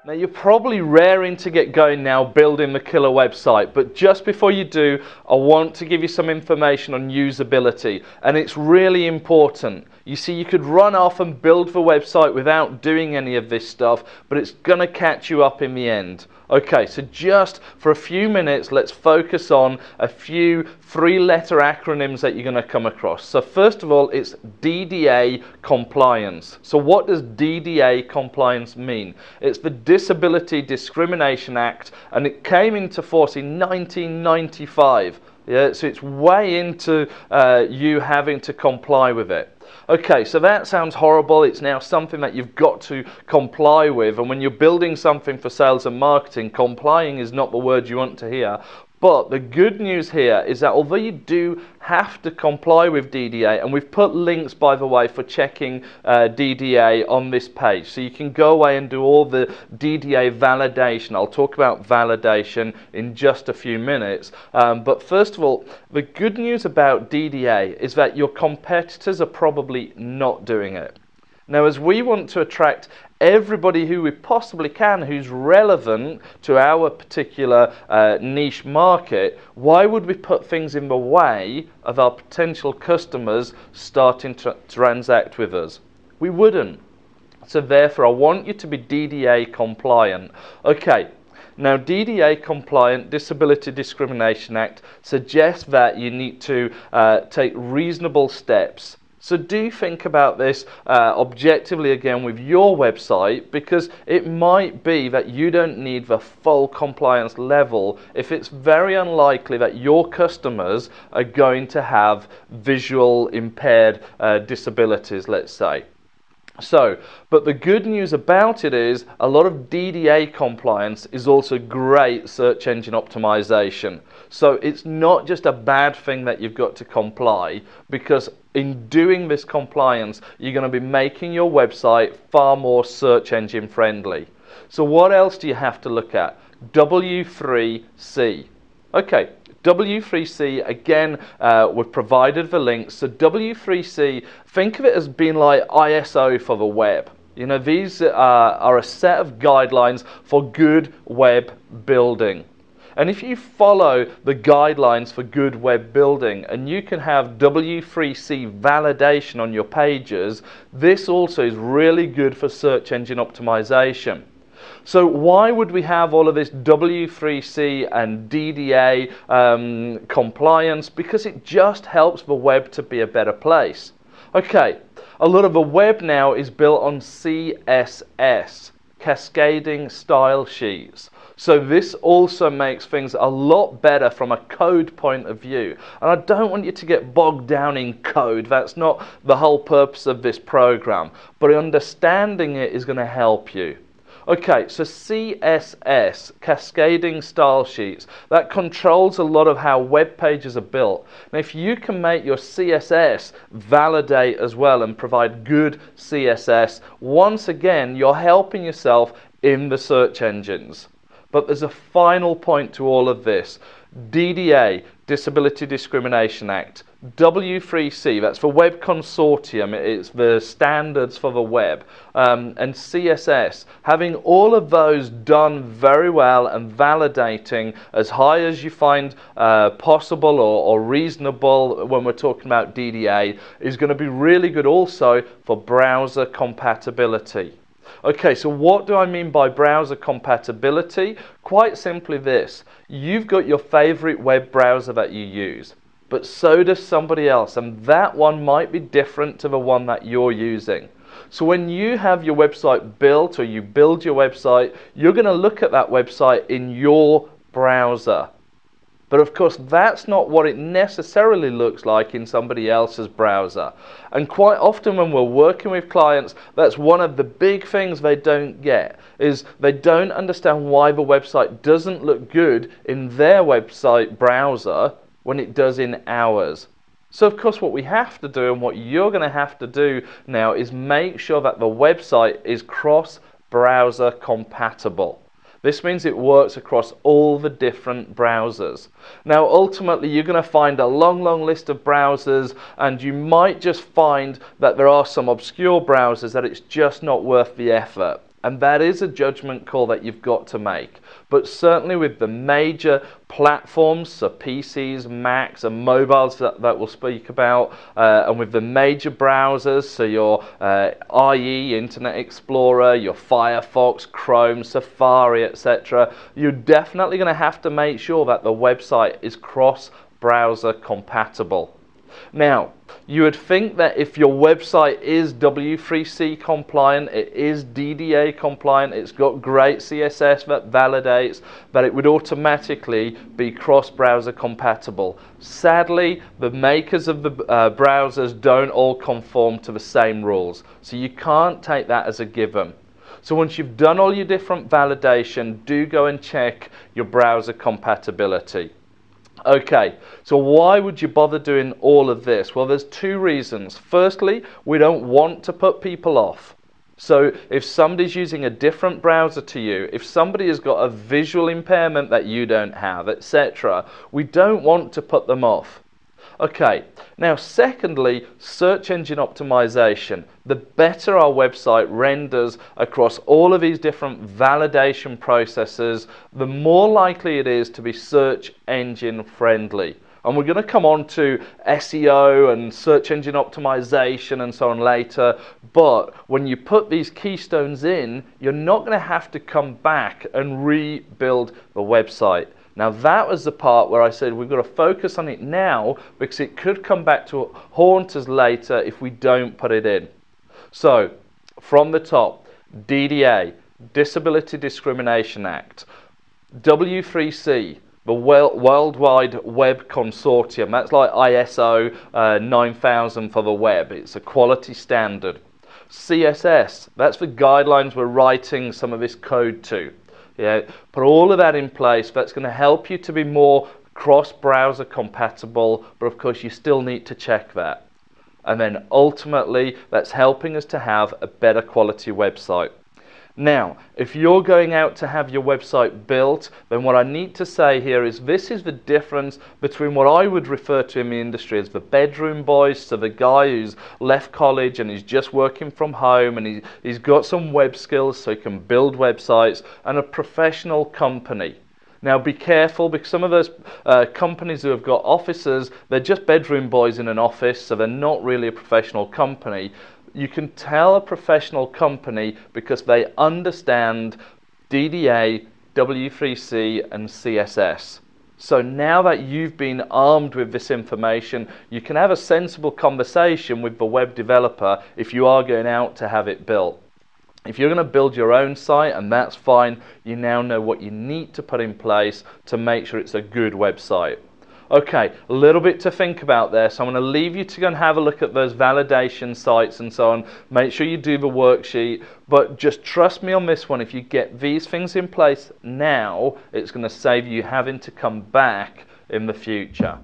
Now you're probably raring to get going now building the killer website, but just before you do, I want to give you some information on usability, and it's really important. You see, you could run off and build the website without doing any of this stuff, but it's going to catch you up in the end. Okay, so just for a few minutes, let's focus on a few three-letter acronyms that you're going to come across. So first of all, it's DDA Compliance. So what does DDA Compliance mean? It's the Disability Discrimination Act, and it came into force in 1995. Yeah, so it's way into you having to comply with it. Okay, so that sounds horrible. It's now something that you've got to comply with, and when you're building something for sales and marketing, complying is not the word you want to hear. But the good news here is that although you do have to comply with DDA, and we've put links, by the way, for checking DDA on this page, so you can go away and do all the DDA validation. I'll talk about validation in just a few minutes. But first of all, the good news about DDA is that your competitors are probably not doing it. Now, as we want to attract everybody who we possibly can who's relevant to our particular niche market, why would we put things in the way of our potential customers starting to transact with us? We wouldn't. So therefore, I want you to be DDA compliant. Okay. Now, DDA compliant, Disability Discrimination Act, suggests that you need to take reasonable steps. So do think about this objectively again with your website, because it might be that you don't need the full compliance level if it's very unlikely that your customers are going to have visual impaired disabilities, let's say. So, but the good news about it is a lot of DDA compliance is also great search engine optimization. So it's not just a bad thing that you've got to comply, because in doing this compliance, you're going to be making your website far more search engine friendly. So what else do you have to look at? W3C. Okay. W3C, again, we've provided the links. So W3C, think of it as being like ISO for the web. You know, these are a set of guidelines for good web building. And if you follow the guidelines for good web building, and you can have W3C validation on your pages, this also is really good for search engine optimization. So why would we have all of this W3C and DDA compliance? Because it just helps the web to be a better place. Okay, a lot of the web now is built on CSS, Cascading Style Sheets. So this also makes things a lot better from a code point of view. And I don't want you to get bogged down in code. That's not the whole purpose of this program. But understanding it is going to help you. Okay, so CSS, Cascading Style Sheets, that controls a lot of how web pages are built. Now, if you can make your CSS validate as well and provide good CSS, once again, you're helping yourself in the search engines. But there's a final point to all of this. DDA, Disability Discrimination Act. W3C, that's the Web Consortium, it's the standards for the web. And CSS, having all of those done very well and validating as high as you find possible or reasonable when we're talking about DDA, is going to be really good also for browser compatibility. Okay, so what do I mean by browser compatibility? Quite simply this. You've got your favorite web browser that you use, but so does somebody else, and that one might be different to the one that you're using. So when you have your website built, or you build your website, you're going to look at that website in your browser. But of course, that's not what it necessarily looks like in somebody else's browser. And quite often when we're working with clients, that's one of the big things they don't get, is they don't understand why the website doesn't look good in their website browser when it does in ours. So of course what we have to do, and what you're going to have to do now, is make sure that the website is cross-browser compatible. This means it works across all the different browsers. Now ultimately you're going to find a long list of browsers, and you might just find that there are some obscure browsers that it's just not worth the effort. And that is a judgment call that you've got to make. But certainly with the major platforms, so PCs, Macs and mobiles that we'll speak about, and with the major browsers, so your IE, Internet Explorer, your Firefox, Chrome, Safari, etc., you're definitely going to have to make sure that the website is cross-browser compatible. Now, you would think that if your website is W3C compliant, it is DDA compliant, it's got great CSS that validates, that it would automatically be cross-browser compatible. Sadly, the makers of the browsers don't all conform to the same rules, so you can't take that as a given. So once you've done all your different validation, do go and check your browser compatibility. Okay, so why would you bother doing all of this? Well, there's two reasons. Firstly, we don't want to put people off. So if somebody's using a different browser to you, if somebody has got a visual impairment that you don't have, etc., we don't want to put them off. Okay, now secondly, search engine optimization. The better our website renders across all of these different validation processes, the more likely it is to be search engine friendly. And we're going to come on to SEO and search engine optimization and so on later, but when you put these keystones in, you're not going to have to come back and rebuild the website. Now that was the part where I said we've got to focus on it now because it could come back to haunt us later if we don't put it in. So from the top, DDA, Disability Discrimination Act, W3C, the Worldwide Web Consortium, that's like ISO 9000 for the web, it's a quality standard. CSS, that's the guidelines we're writing some of this code to. Yeah, put all of that in place. That's going to help you to be more cross-browser compatible, but of course you still need to check that. And then ultimately, that's helping us to have a better quality website. Now, if you're going out to have your website built, then what I need to say here is this is the difference between what I would refer to in the industry as the bedroom boys, so the guy who's left college and he's just working from home and he's got some web skills so he can build websites, and a professional company. Now be careful because some of those companies who have got offices, they're just bedroom boys in an office, so they're not really a professional company. You can tell a professional company because they understand DDA, W3C and CSS. So now that you've been armed with this information, you can have a sensible conversation with the web developer if you are going out to have it built. If you're going to build your own site, and that's fine, you now know what you need to put in place to make sure it's a good website. Okay, a little bit to think about there, so I'm going to leave you to go and have a look at those validation sites and so on. Make sure you do the worksheet, but just trust me on this one, if you get these things in place now, it's going to save you having to come back in the future.